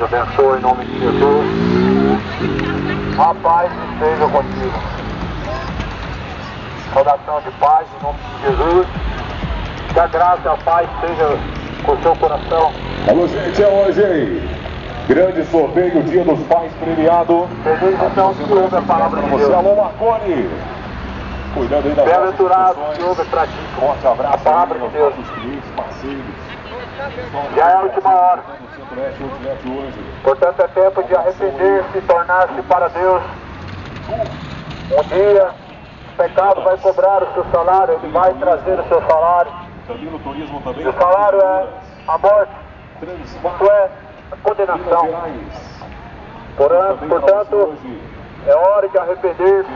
Deus abençoe em nome de Jesus. A paz esteja contigo. Saudação de paz em nome de Jesus. Que a graça e a paz esteja com o seu coração. Alô, gente, é hoje, hein? Grande sorteio, Dia dos Pais premiado. Feliz então que ouve a palavra de Deus. Alô, Marconi. Cuidando aí das bem-aventurado que ouve e pratica forte abraço a palavra de Deus. Clientes, parceiros. Já é a última hora. Portanto, é tempo de arrepender-se e tornar-se para Deus. Um dia, o pecado vai cobrar o seu salário, ele vai trazer o seu salário. E o salário é a morte, isto é, a condenação. Portanto, é hora de arrepender-se,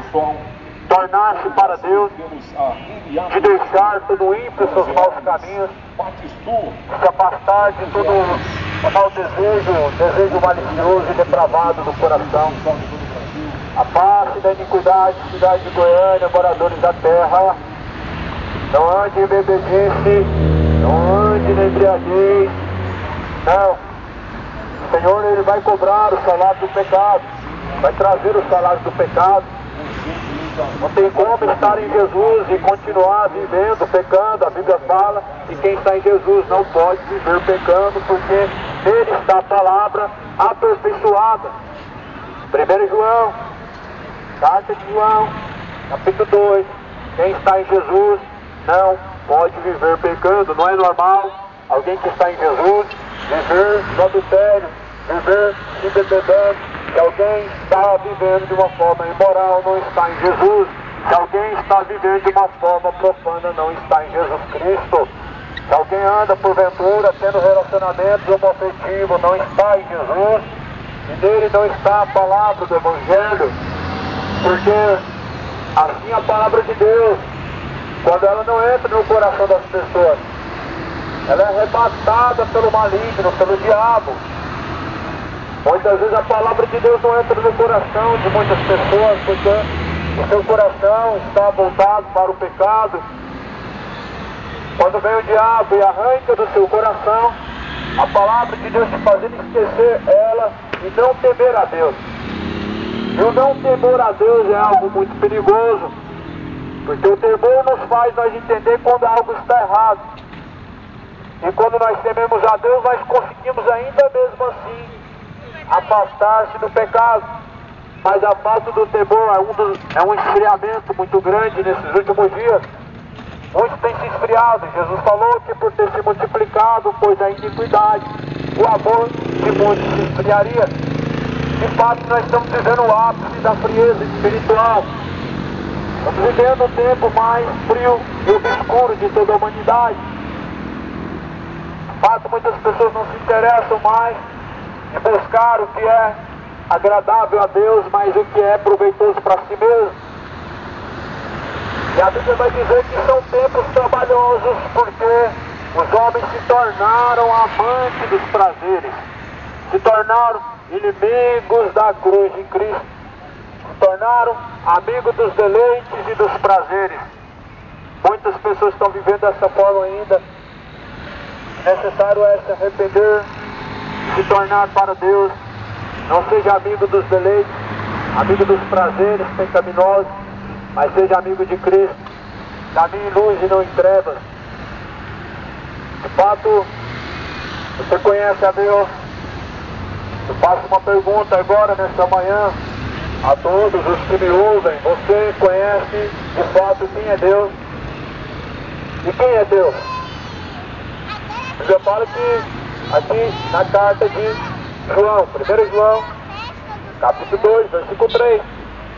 tornar-se para Deus, de deixar todo o ímpio seus maus caminhos, se afastar de todo o mau desejo malicioso e depravado do coração. Afaste da iniquidade, cidade de Goiânia, moradores da terra. Não ande em bebedice, não ande na embriaguez. Não. O Senhor, Ele vai cobrar o salário do pecado, vai trazer o salário do pecado. Não tem como estar em Jesus e continuar vivendo, pecando. A Bíblia fala que quem está em Jesus não pode viver pecando, porque nele está a palavra aperfeiçoada. 1 João, carta de João, capítulo 2. Quem está em Jesus não pode viver pecando. Não é normal alguém que está em Jesus viver no adultério, viver se bebendo. Se alguém está vivendo de uma forma imoral, não está em Jesus. Se alguém está vivendo de uma forma profana, não está em Jesus Cristo. Se alguém anda porventura tendo relacionamentos homoafetivos, não está em Jesus. E nele não está a palavra do Evangelho. Porque assim a palavra de Deus, quando ela não entra no coração das pessoas, ela é arrebatada pelo maligno, pelo diabo. Muitas vezes a palavra de Deus não entra no coração de muitas pessoas, porque o seu coração está voltado para o pecado. Quando vem o diabo e arranca do seu coração a palavra de Deus, te fazendo esquecer ela e não temer a Deus. E o não temor a Deus é algo muito perigoso, porque o temor nos faz nós entender quando algo está errado. E quando nós tememos a Deus, nós conseguimos ainda mesmo assim afastar-se do pecado. Mas a falta do temor é um esfriamento muito grande nesses últimos dias. Muitos têm se esfriado. Jesus falou que por ter se multiplicado, pois a iniquidade, o amor de muitos se esfriaria. De fato, nós estamos vivendo o ápice da frieza espiritual. Estamos vivendo o tempo mais frio e obscuro de toda a humanidade. De fato, muitas pessoas não se interessam mais em buscar o que é agradável a Deus, mas o que é proveitoso para si mesmo. E a Bíblia vai dizer que são tempos trabalhosos, porque os homens se tornaram amantes dos prazeres, se tornaram inimigos da cruz de Cristo, se tornaram amigos dos deleites e dos prazeres. Muitas pessoas estão vivendo dessa forma ainda. Necessário é se arrepender, se tornar para Deus. Não seja amigo dos deleites, amigo dos prazeres pecaminosos, mas seja amigo de Cristo. Caminhe em luz e não em trevas. De fato, você conhece a Deus? Eu faço uma pergunta agora, nesta manhã, a todos os que me ouvem. Você conhece de fato quem é Deus? E quem é Deus? Eu falo que aqui na carta de João, 1 João, capítulo 2, versículo 3.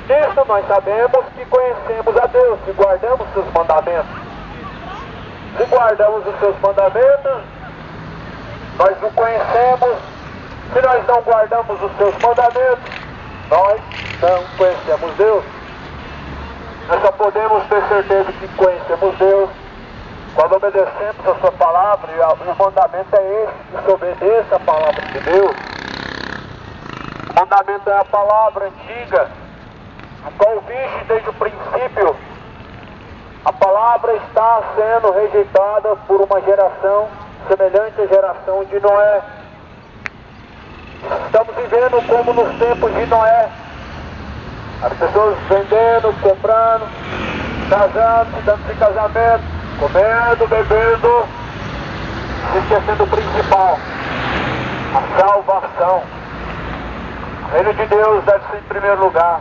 Nisso nós sabemos que conhecemos a Deus, se guardamos seus mandamentos. Se guardamos os seus mandamentos, nós o conhecemos. Se nós não guardamos os seus mandamentos, nós não conhecemos Deus. Nós só podemos ter certeza que conhecemos Deus quando obedecemos a sua palavra, e o mandamento é esse, que se obedeça a palavra de Deus. O mandamento é a palavra antiga, a qual viste desde o princípio. A palavra está sendo rejeitada por uma geração semelhante à geração de Noé. vivendo como nos tempos de Noé. As pessoas vendendo, comprando, casando, se dando de casamento, comendo, bebendo, se esquecendo do principal, a salvação. O reino de Deus deve ser em primeiro lugar.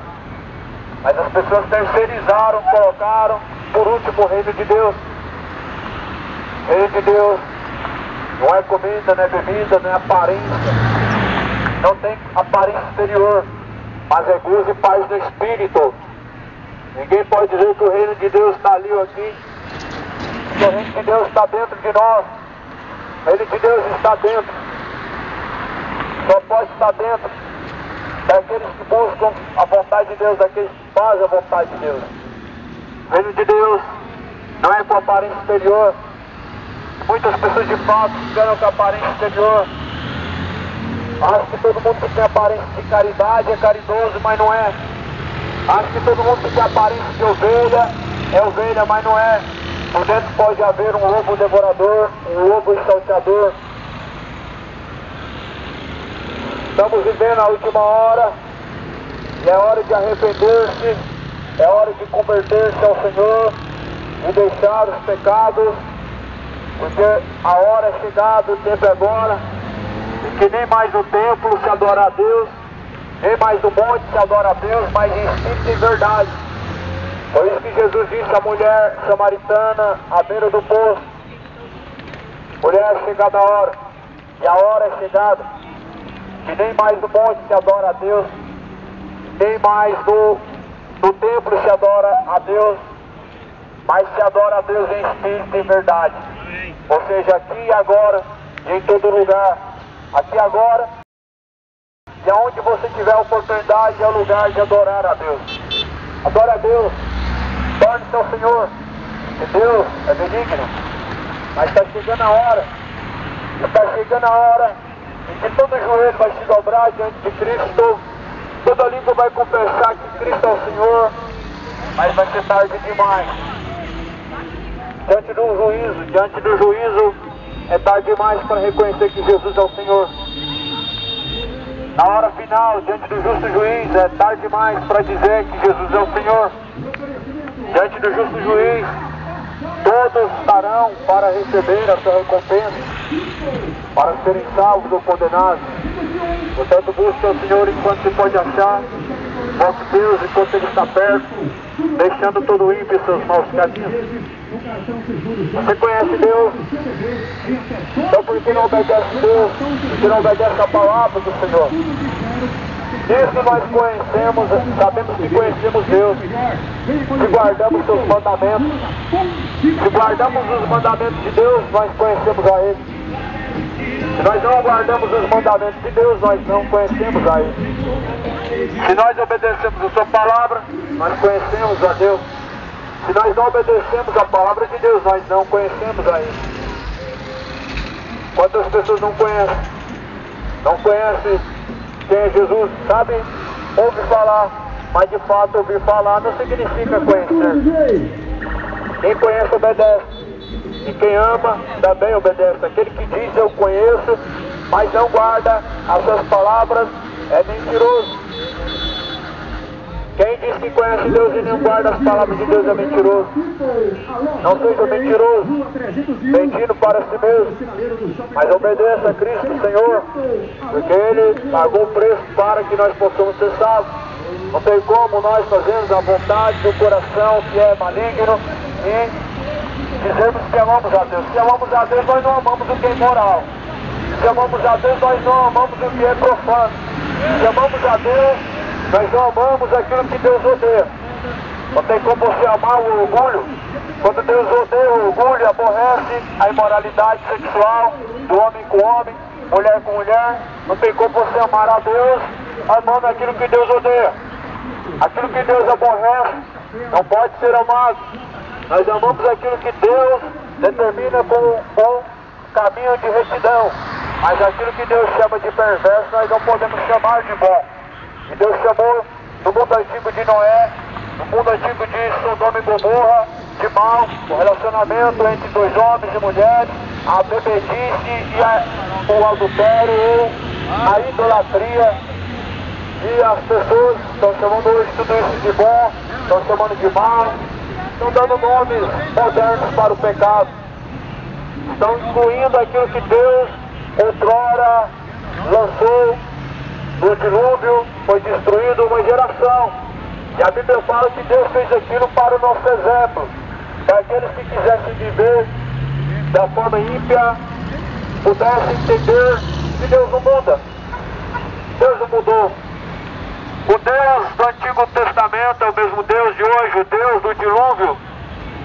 Mas as pessoas terceirizaram, colocaram por último o reino de Deus. O reino de Deus não é comida, não é bebida, não é aparência. Não tem aparência exterior, mas é gozo e paz no Espírito. Ninguém pode dizer que o reino de Deus está ali ou aqui. O reino de Deus está dentro de nós. O reino de Deus está dentro. Só pode estar dentro daqueles que buscam a vontade de Deus, daqueles que fazem a vontade de Deus. O reino de Deus não é com aparência exterior. Muitas pessoas de fato ganham com aparência exterior. Acho que todo mundo que tem aparência de caridade é caridoso, mas não é. Acho que todo mundo que tem aparência de ovelha é ovelha, mas não é. Por dentro pode haver um lobo devorador, um lobo salteador. Estamos vivendo a última hora e é hora de arrepender-se, é hora de converter-se ao Senhor e deixar os pecados, porque a hora é chegada, o tempo é agora, e que nem mais no templo se adora a Deus, nem mais no monte se adora a Deus, mas em espírito e verdade. Foi isso que Jesus disse à mulher samaritana à beira do poço: mulher, é chegada a hora, e a hora é chegada, que nem mais no monte se adora a Deus, nem mais no templo se adora a Deus, mas se adora a Deus em espírito e verdade. Ou seja, aqui e agora, e em todo lugar, aqui e agora, e aonde você tiver oportunidade é o lugar de adorar a Deus. Adora a Deus, torne-se ao Senhor, que Deus é benigno, mas está chegando a hora, em que todo joelho vai se dobrar diante de Cristo, toda língua vai confessar que Cristo é o Senhor, mas vai ser tarde demais. Diante do juízo, é tarde demais para reconhecer que Jesus é o Senhor. Na hora final, diante do justo juiz, é tarde demais para dizer que Jesus é o Senhor. Diante do justo juiz, todos estarão para receber a sua recompensa, para serem salvos ou condenados. Portanto, busque ao Senhor enquanto se pode achar, vosso Deus enquanto Ele está perto, deixando todo ímpio em seus maus caminhos. Você conhece Deus? Então por que não obedece Deus? Por que não obedece a palavra do Senhor? Isso nós conhecemos, sabemos que conhecemos Deus, se guardamos seus mandamentos. Se guardamos os mandamentos de Deus, nós conhecemos a Ele. Se nós não guardamos os mandamentos de Deus, nós não conhecemos a Ele. Se nós obedecemos a sua palavra, nós conhecemos a Deus. Se nós não obedecemos a palavra de Deus, nós não conhecemos a Ele. Quantas pessoas não conhecem? Não conhecem quem é Jesus, sabe? Ouve falar, mas de fato ouvir falar não significa conhecer. Quem conhece obedece. E quem ama também obedece. Aquele que diz eu conheço, mas não guarda as suas palavras, é mentiroso. Quem diz que conhece Deus e não guarda as palavras de Deus é mentiroso. Não seja mentiroso, mentindo para si mesmo, mas obedeça a Cristo Senhor, porque Ele pagou o preço para que nós possamos ser salvos. Não tem como nós fazermos a vontade do coração que é maligno e dizemos que amamos a Deus. Se amamos a Deus, nós não amamos o que é imoral. Se amamos a Deus, nós não amamos o que é profano. Se amamos a Deus, nós não amamos aquilo que Deus odeia. Não tem como você amar o orgulho. Quando Deus odeia o orgulho e aborrece a imoralidade sexual do homem com homem, mulher com mulher, não tem como você amar a Deus amando aquilo que Deus odeia. Aquilo que Deus aborrece não pode ser amado. Nós amamos aquilo que Deus determina como um bom caminho de retidão, mas aquilo que Deus chama de perverso nós não podemos chamar de bom. E Deus chamou no mundo antigo de Noé, no mundo antigo de Sodoma e Gomorra, de mal, o relacionamento entre dois homens e mulheres, a bebedice e o adultério ou a idolatria, e as pessoas estão chamando hoje tudo isso de bom, estão chamando de mal, estão dando nomes modernos para o pecado, estão incluindo aquilo que Deus outrora lançou no dilúvio, foi destruído uma geração. E a Bíblia fala que Deus fez aquilo para o nosso exemplo, para aqueles que quisessem viver da forma ímpia, pudessem entender que Deus não muda. Deus não mudou. O Deus do Antigo Testamento é o mesmo Deus de hoje. O Deus do dilúvio,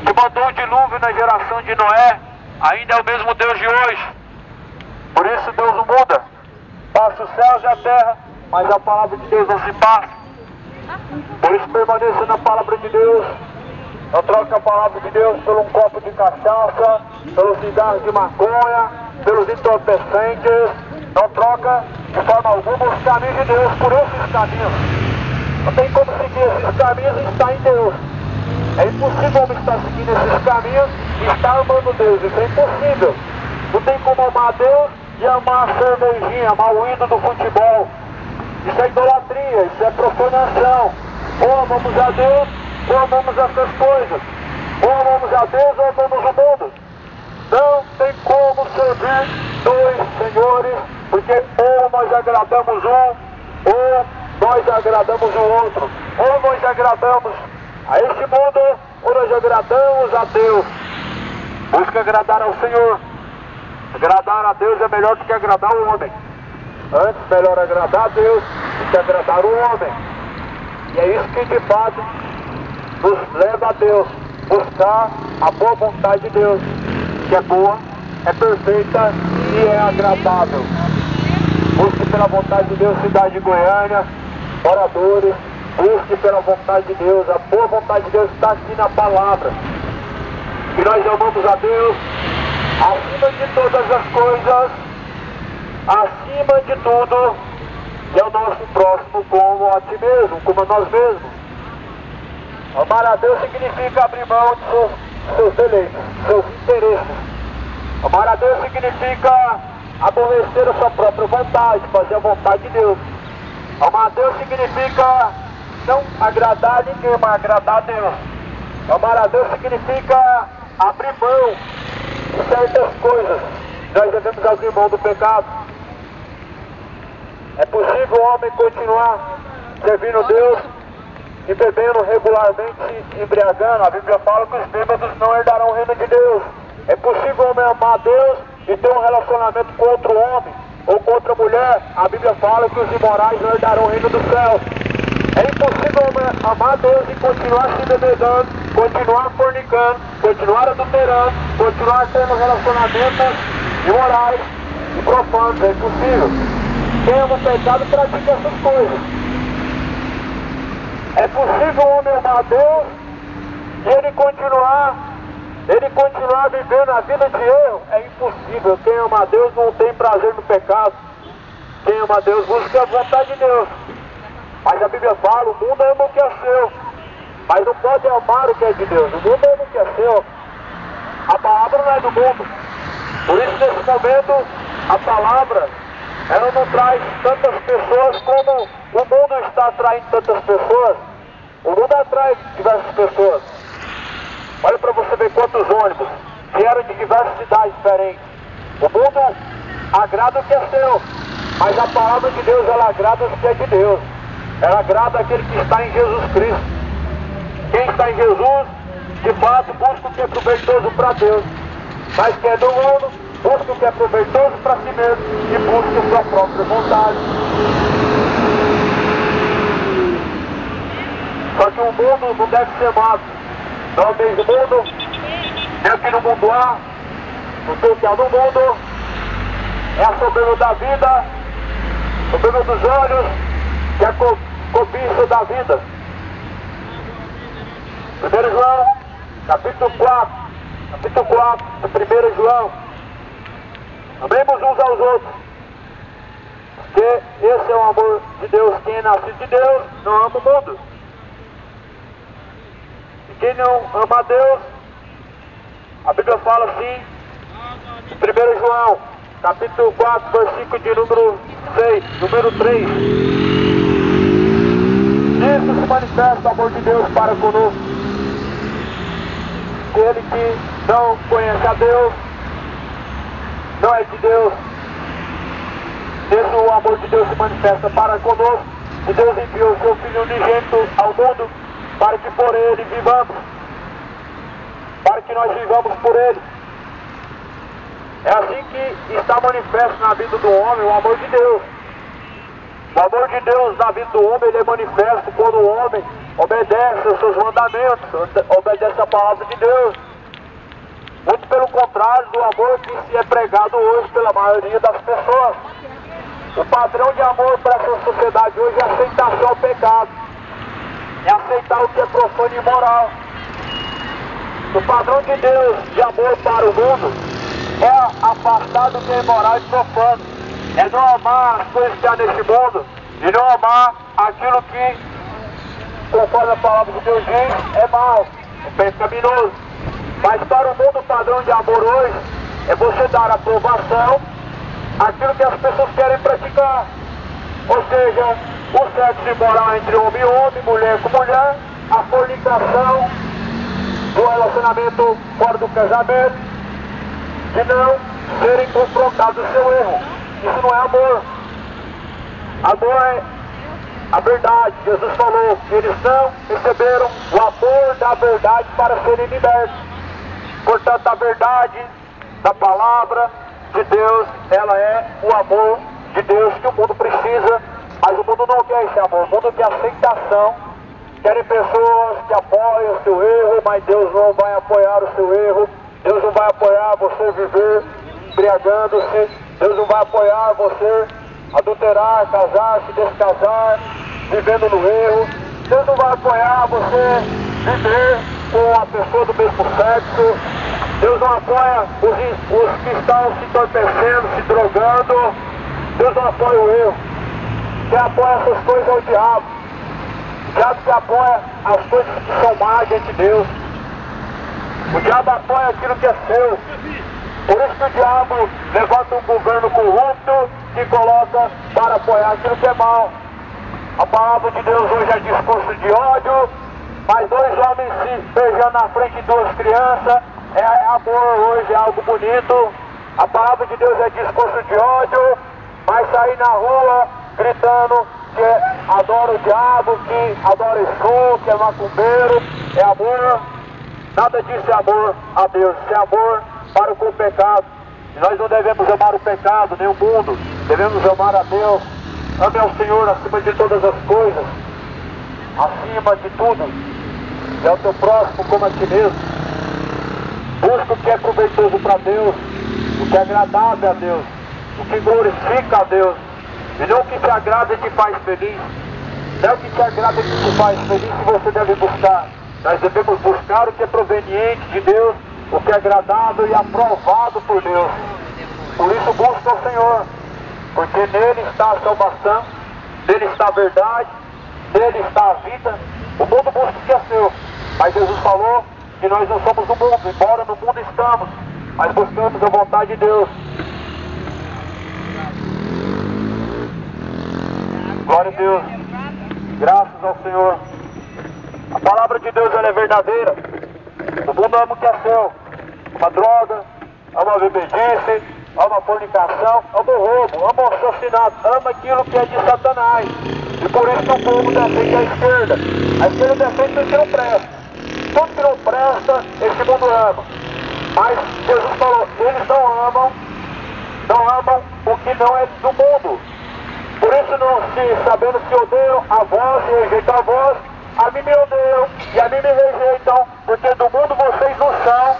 que mandou o dilúvio na geração de Noé, ainda é o mesmo Deus de hoje. Por isso Deus não muda. Passa os céus e a terra, mas a palavra de Deus não se passa. Por isso permaneça na palavra de Deus. Não troque a palavra de Deus por um copo de cachaça, pelo cigarro de maconha, pelos entorpecentes. Não troca de forma alguma os caminhos de Deus por esses caminhos. Não tem como seguir esses caminhos e estar em Deus. É impossível homem estar seguindo esses caminhos e estar amando Deus. Isso é impossível. Não tem como amar Deus e amar a cervejinha, amar o ídolo do futebol. Isso é idolatria, isso é profanação. Ou amamos a Deus, ou amamos essas coisas. Ou amamos a Deus, ou amamos o mundo. Não tem como servir dois senhores, porque ou nós agradamos um, ou nós agradamos o outro. Ou nós agradamos a este mundo, ou nós agradamos a Deus. Busca agradar ao Senhor. Agradar a Deus é melhor do que agradar o homem. Antes, melhor agradar a Deus do que agradar o homem. E é isso que de fato nos leva a Deus. Buscar a boa vontade de Deus, que é boa, é perfeita e é agradável. Busque pela vontade de Deus, cidade de Goiânia, oradores. Busque pela vontade de Deus. A boa vontade de Deus está aqui na palavra. E nós amamos a Deus acima de todas as coisas, acima de tudo, e ao nosso próximo como a ti mesmo, como a nós mesmos. Amar a Deus significa abrir mão de seus deleites, seus interesses. Amar a Deus significa aborrecer a sua própria vontade, fazer a vontade de Deus. Amar a Deus significa não agradar a ninguém, mas agradar a Deus. Amar a Deus significa abrir mão de certas coisas. Nós devemos abrir mão do pecado. É possível o homem continuar servindo Deus e bebendo regularmente, se embriagando. A Bíblia fala que os bêbados não herdarão o reino de Deus. É possível o homem amar a Deus e ter um relacionamento com outro homem ou com outra mulher. A Bíblia fala que os imorais não herdarão o reino dos céus. É impossível o homem amar a Deus e continuar se embebedando, continuar fornicando, continuar adulterando, continuar tendo relacionamentos imorais e profanos. É impossível. Quem ama o pecado pratica essas coisas. É possível o homem amar a Deus e ele continuar vivendo a vida de erro? É impossível. Quem ama a Deus não tem prazer no pecado. Quem ama a Deus busca a vontade de Deus. Mas a Bíblia fala, o mundo ama o que é seu, mas não pode amar o que é de Deus. O mundo ama o que é seu. A palavra não é do mundo. Por isso, nesse momento, a palavra, ela não traz tantas pessoas como o mundo está atraindo tantas pessoas. O mundo atrai diversas pessoas. Olha para você ver quantos ônibus vieram de diversas cidades diferentes. O mundo agrada o que é seu, mas a palavra de Deus, ela agrada o que é de Deus. Ela agrada aquele que está em Jesus Cristo. Quem está em Jesus, de fato, busca o que é proveitoso para Deus. Mas quem é do mundo, busca o que é proveitoso para si mesmo e busca a sua própria vontade. Só que o mundo não deve ser amado. Não tem do mundo, nem aqui no mundo há. O que há no mundo é a soberba da vida, soberba dos olhos, que é a cobiça da vida. 1 João, capítulo 4, de 1 João. Amemos uns aos outros, porque esse é o amor de Deus. Quem é nascido de Deus não ama o mundo. E quem não ama a Deus, a Bíblia fala assim, em 1 João, capítulo 4, versículo de número 3. Nisso se manifesta o amor de Deus para conosco. Aquele que não conhece a Deus, não é de Deus. Nisso o amor de Deus se manifesta para conosco. E Deus enviou o seu Filho unigênito ao mundo para que por ele vivamos. Para que nós vivamos por ele. É assim que está manifesto na vida do homem o amor de Deus. O amor de Deus na vida do homem, ele é manifesto quando o homem obedece aos seus mandamentos, obedece a palavra de Deus. Muito pelo contrário do amor que se é pregado hoje pela maioria das pessoas. O padrão de amor para essa sociedade hoje é a aceitação ao pecado. É aceitar o que é profano e imoral. O padrão de Deus de amor para o mundo é afastar do que é imoral e profano. É não amar as coisas que há neste mundo e não amar aquilo que, conforme a palavra de Deus diz, é mal, é pecaminoso. Mas para o mundo o padrão de amor hoje é você dar aprovação àquilo que as pessoas querem praticar. Ou seja, o sexo imoral entre homem e homem, mulher com mulher, a fornicação, do relacionamento fora do casamento, de não serem confrontados do seu erro. Isso não é amor. Amor é a verdade. Jesus falou que eles não receberam o amor da verdade para serem libertos. Portanto, a verdade da palavra de Deus, ela é o amor de Deus que o mundo precisa, mas o mundo não quer esse amor. O mundo quer aceitação. Querem pessoas que apoiam o seu erro, mas Deus não vai apoiar o seu erro. Deus não vai apoiar você viver embriagando-se. Deus não vai apoiar você adulterar, casar-se, descasar, vivendo no erro. Deus não vai apoiar você viver com a pessoa do mesmo sexo. Deus não apoia os que estão se entorpecendo, se drogando. Deus não apoia o erro. Quem apoia essas coisas é o diabo. O diabo que apoia as coisas que são más diante de Deus. O diabo apoia aquilo que é seu. Por isso que o diabo levanta um governo corrupto e coloca para apoiar aquilo que é mal. A palavra de Deus hoje é discurso de ódio, mas dois homens se beijando na frente de duas crianças é amor hoje, é algo bonito. A palavra de Deus é discurso de ódio, mas sair na rua gritando que adora o diabo, que adora Exu, que é macumbeiro, é amor. Nada disso é amor a Deus, isso é amor para com o pecado. E nós não devemos amar o pecado, nem o mundo, devemos amar a Deus. Ame ao Senhor acima de todas as coisas, acima de tudo, e ao teu próximo como a ti mesmo. Busca o que é proveitoso para Deus, o que é agradável a Deus, o que glorifica a Deus, e não o que te agrada e te faz feliz. Não é o que te agrada e te faz feliz que você deve buscar. Nós devemos buscar o que é proveniente de Deus, o que é agradável e aprovado por Deus. Por isso busca o Senhor, porque nele está a salvação, nele está a verdade, nele está a vida. O mundo busca o que é seu, mas Jesus falou que nós não somos do mundo, embora no mundo estamos, mas buscamos a vontade de Deus. Glória a Deus, graças ao Senhor. A palavra de Deus ela é verdadeira. O mundo ama o que é seu, ama droga, ama a bebedice, ama a fornicação, ama o roubo, ama o assassinato, ama aquilo que é de Satanás. E por isso que o povo defende a esquerda. A esquerda defende o que não presta. Tudo que não presta, esse mundo ama. Mas Jesus falou, eles não amam o que não é do mundo. Por isso não se, sabendo que odeiam a vós e rejeitam a vós, a mim me odeiam e a mim me rejeitam, porque do mundo vocês não são,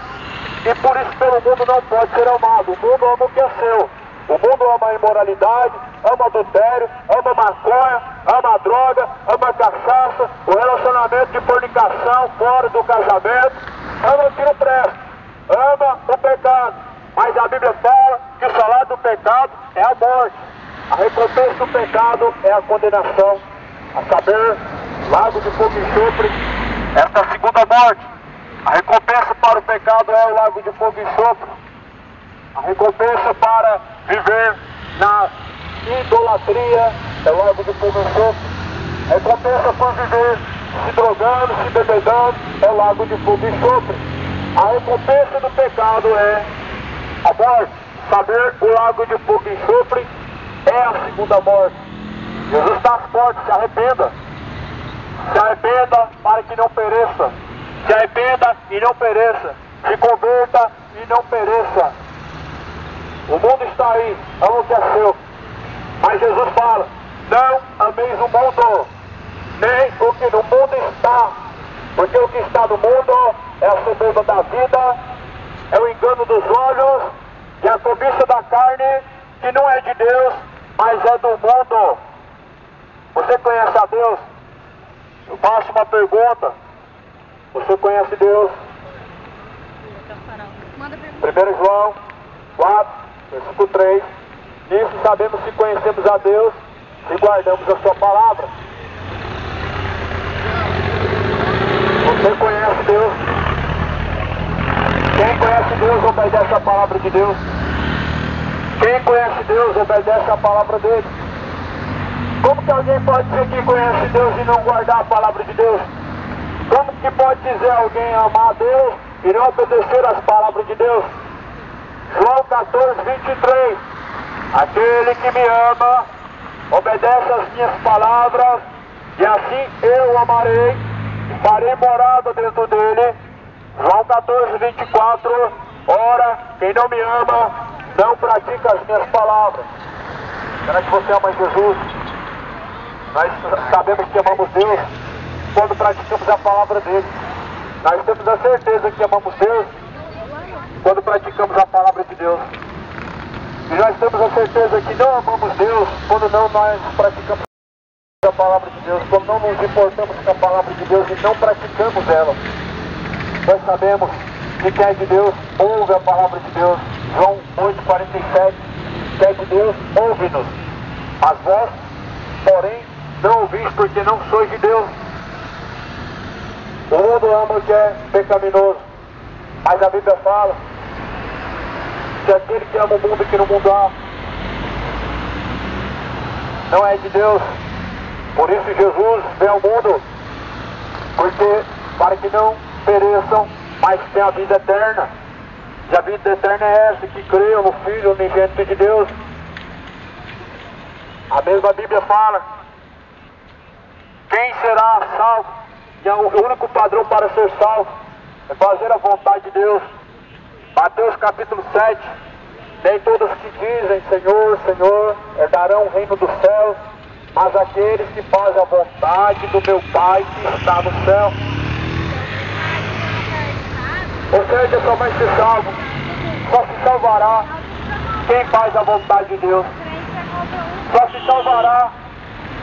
e por isso pelo mundo não pode ser amado. O mundo ama o que é seu. O mundo ama a imoralidade, ama adultério, ama maconha, ama a droga, ama a cachaça, o relacionamento de fornicação fora do casamento, ama o que não presta, ama o pecado. Mas a Bíblia fala que o salário do pecado é a morte. A recompensa do pecado é a condenação, a saber, lago de fogo e enxofre, esta é a segunda morte. A recompensa para o pecado é o lago de fogo e enxofre. A recompensa para viver na idolatria é o lago de fogo e enxofre. A recompensa por viver se drogando, se bebedando é o lago de fogo e enxofre. A recompensa do pecado é a morte. Saber o lago de fogo e enxofre é a segunda morte. Jesus está às portas, se arrependa. Se arrependa para que não pereça. Se arrependa e não pereça. Se converta e não pereça. O mundo está aí, ama o que é seu. Mas Jesus fala, não ameis o mundo, nem o que no mundo está. Porque o que está no mundo é a soberba da vida, é o engano dos olhos e a cobiça da carne, que não é de Deus, mas é do mundo. Você conhece a Deus? Eu faço uma pergunta. Você conhece Deus? 1 João 4, versículo 3. Nisso sabemos se conhecemos a Deus, se guardamos a sua palavra. Você conhece Deus? Quem conhece Deus obedece a palavra de Deus. Quem conhece Deus obedece a palavra dele. Como que alguém pode dizer que conhece Deus e não guardar a palavra de Deus? Como que pode dizer alguém amar a Deus e não obedecer às palavras de Deus? João 14, 23. Aquele que me ama, obedece às minhas palavras, e assim eu o amarei, e farei morada dentro dele. João 14, 24. Ora, quem não me ama, não pratica as minhas palavras. Será que você ama Jesus? Nós sabemos que amamos Deus quando praticamos a palavra dele. Nós temos a certeza que amamos Deus quando praticamos a palavra de Deus. E nós temos a certeza que não amamos Deus quando não nós praticamos a palavra de Deus, quando não nos importamos com a palavra de Deus e não praticamos ela. Nós sabemos que quem é de Deus ouve a palavra de Deus. João 8,47. Quem é de Deus ouve-nos. Mas vós, porém, não ouvis porque não sois de Deus. O mundo ama o que é pecaminoso, mas a Bíblia fala que aquele que ama o mundo que no mundo há não é de Deus. Por isso Jesus veio ao mundo, porque para que não pereçam, mas tenham a vida eterna. E a vida eterna é essa, que creiam no Filho unigênito de Deus. A mesma Bíblia fala: quem será salvo? E o único padrão para ser salvo é fazer a vontade de Deus. Mateus capítulo 7. Nem todos que dizem Senhor, Senhor, herdarão o reino dos céus, mas aqueles que fazem a vontade do meu Pai que está no céu. Ou seja, só vai ser salvo, só se salvará quem faz a vontade de Deus. Só se salvará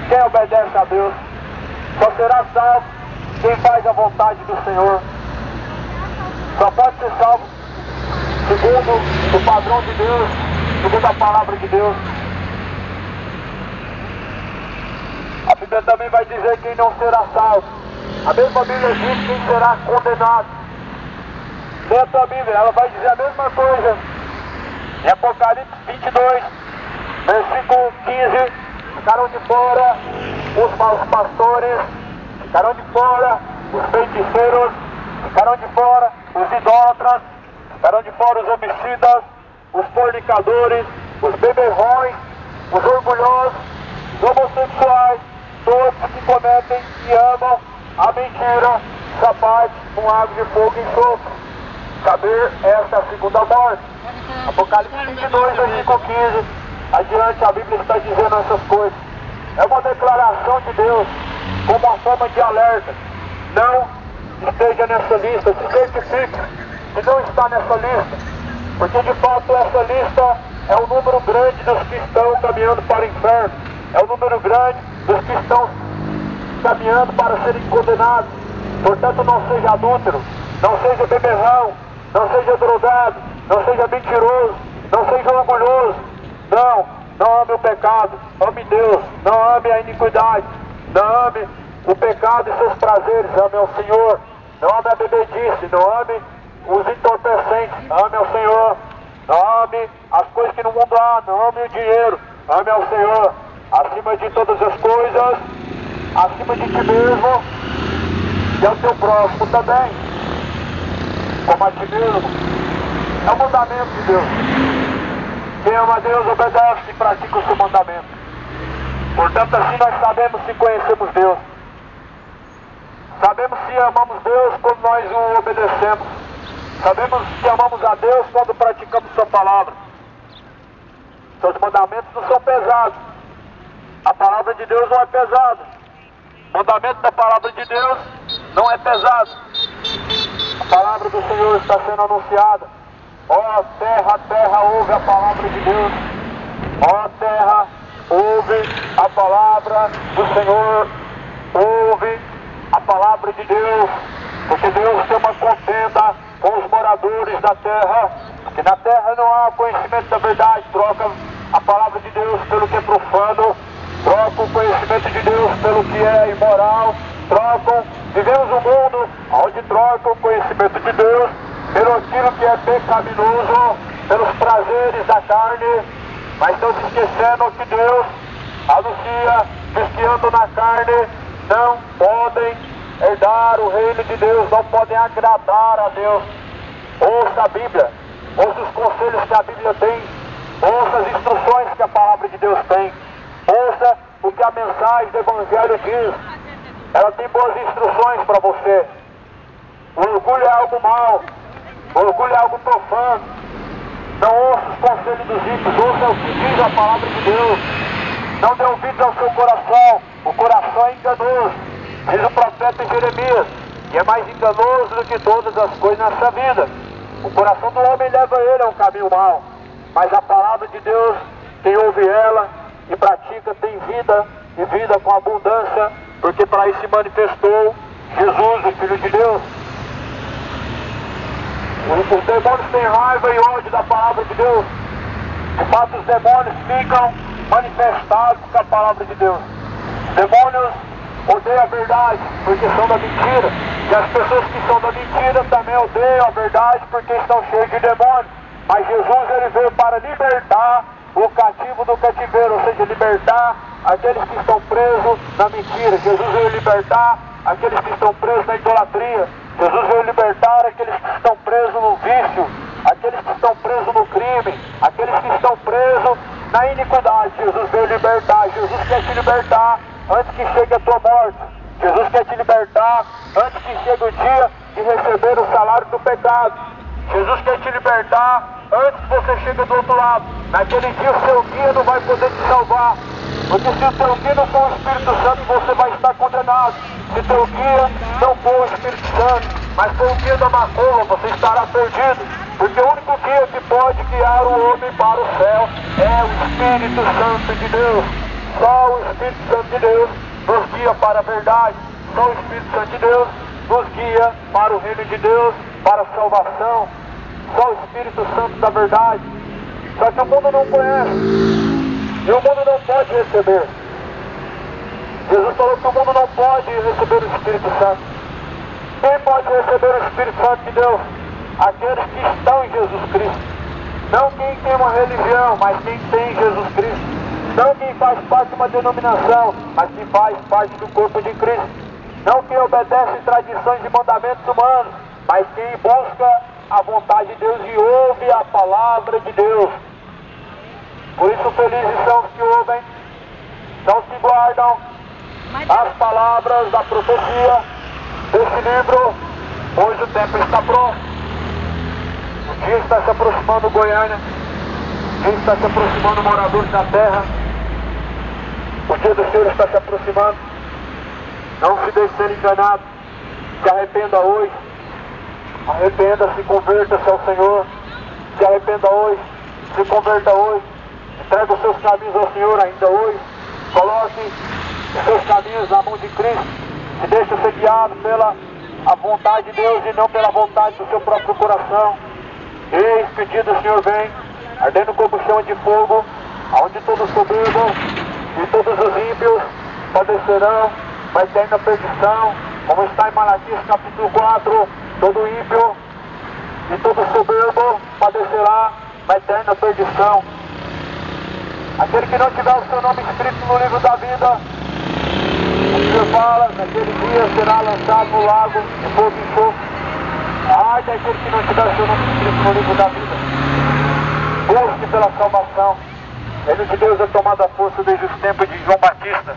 quem obedece a Deus. Só será salvo quem faz a vontade do Senhor. Só pode ser salvo segundo o padrão de Deus, segundo a palavra de Deus. A Bíblia também vai dizer quem não será salvo. A mesma Bíblia diz quem será condenado. Lê a tua Bíblia, ela vai dizer a mesma coisa. Em Apocalipse 22, versículo 15, ficaram de fora os maus pastores, ficaram de fora os feiticeiros, ficaram de fora os idólatras, ficaram de fora os homicidas, os fornicadores, os beberrões, os orgulhosos, os homossexuais, todos que cometem e amam a mentira, essa parte um lago de fogo e enxofre. Saber esta é a segunda morte. Apocalipse 22, versículo 15. Adiante a Bíblia está dizendo essas coisas. É uma declaração de Deus, como uma forma de alerta. Não esteja nessa lista, se certifique que não está nessa lista, porque de fato essa lista é um número grande dos que estão caminhando para o inferno, é um número grande dos que estão caminhando para serem condenados. Portanto, não seja adúltero, não seja beberrão, não seja drogado, não seja mentiroso, não seja orgulhoso. Não ame o pecado, ame Deus, não ame a iniquidade, não ame o pecado e seus prazeres, ame ao Senhor. Não ame a bebedice, não ame os entorpecentes, ame ao Senhor. Não ame as coisas que no mundo há, não ame o dinheiro, ame ao Senhor, acima de todas as coisas, acima de ti mesmo, e ao teu próximo também, como a ti mesmo. É o mandamento de Deus. Quem ama a Deus obedece e pratica o seu mandamento. Portanto, assim nós sabemos se conhecemos Deus. Sabemos se amamos Deus quando nós o obedecemos. Sabemos se amamos a Deus quando praticamos sua palavra. Seus mandamentos não são pesados. A palavra de Deus não é pesada. O mandamento da palavra de Deus não é pesado. A palavra do Senhor está sendo anunciada. Ó terra, terra, ouve a palavra de Deus. Ó terra, ouve a palavra do Senhor. Ouve a palavra de Deus. Porque Deus tem uma contenda com os moradores da terra. Porque na terra não há conhecimento da verdade. Troca a palavra de Deus pelo que é profano. Troca o conhecimento de Deus pelo que é imoral. Vivemos um mundo onde trocam o conhecimento de Deus pelo aquilo que é pecaminoso, pelos prazeres da carne, mas estão se esquecendo que Deus anuncia que os que andam na carne não podem herdar o reino de Deus, não podem agradar a Deus. Ouça a Bíblia, ouça os conselhos que a Bíblia tem, ouça as instruções que a palavra de Deus tem, ouça o que a mensagem do Evangelho diz. Ela tem boas instruções para você. O orgulho é algo mau. O orgulho é algo profano. Não ouça os conselhos dos ímpios, ouça o que diz a palavra de Deus. Não dê ouvidos ao seu coração. O coração é enganoso. Diz o profeta Jeremias. E é mais enganoso do que todas as coisas nessa vida. O coração do homem leva ele a um caminho mau. Mas a palavra de Deus, quem ouve ela e pratica, tem vida e vida com abundância. Porque para isso se manifestou Jesus, o Filho de Deus. Os demônios têm raiva e ódio da palavra de Deus. De fato, os demônios ficam manifestados com a palavra de Deus. Os demônios odeiam a verdade porque são da mentira. E as pessoas que são da mentira também odeiam a verdade porque estão cheios de demônios. Mas Jesus, ele veio para libertar o cativo do cativeiro, ou seja, libertar aqueles que estão presos na mentira. Jesus veio libertar aqueles que estão presos na idolatria. Jesus veio libertar aqueles que estão presos no vício, aqueles que estão presos no crime, aqueles que estão presos na iniquidade. Jesus veio libertar. Jesus quer te libertar antes que chegue a tua morte. Jesus quer te libertar antes que chegue o dia de receber o salário do pecado. Jesus quer te libertar antes que você chegue do outro lado. Naquele dia o seu guia não vai poder te salvar. Porque se o teu guia não for o Espírito Santo, você vai estar condenado. Se o teu guia não for o Espírito Santo, mas for o guia da macumba, você estará perdido. Porque o único guia que pode guiar o homem para o céu é o Espírito Santo de Deus. Só o Espírito Santo de Deus nos guia para a verdade. Só o Espírito Santo de Deus nos guia para o reino de Deus, para a salvação. Só o Espírito Santo da verdade. Só que o mundo não conhece. E o mundo não pode receber. Jesus falou que o mundo não pode receber o Espírito Santo. Quem pode receber o Espírito Santo de Deus? Aqueles que estão em Jesus Cristo. Não quem tem uma religião, mas quem tem Jesus Cristo. Não quem faz parte de uma denominação, mas quem faz parte do corpo de Cristo. Não quem obedece tradições e mandamentos humanos, mas quem busca a vontade de Deus e ouve a palavra de Deus. Por isso felizes são os que ouvem, são os que guardam as palavras da profecia desse livro, pois o tempo está próximo. O dia está se aproximando, Goiânia. O dia está se aproximando, moradores da terra. O dia do Senhor está se aproximando. Não se deixe ser enganado. Se arrependa hoje. Arrependa-se, converta-se ao Senhor. Se arrependa hoje. Se converta hoje. Entrega os seus caminhos ao Senhor ainda hoje. Coloque os seus caminhos na mão de Cristo. Se deixe ser guiado pela a vontade de Deus e não pela vontade do seu próprio coração. Eis que o dia do Senhor vem, ardendo como chama de fogo, aonde todos soberbam e todos os ímpios padecerão, mas tem na perdição, como está em Malaquias capítulo 4, todo ímpio e todo soberbo padecerá uma eterna perdição. Aquele que não tiver o seu nome escrito no livro da vida, o Senhor fala, naquele dia será lançado no lago de fogo e enxofre. Ai daquele que não tiver o seu nome escrito no livro da vida. Busque pela salvação. O reino de Deus é tomado à força desde os tempos de João Batista.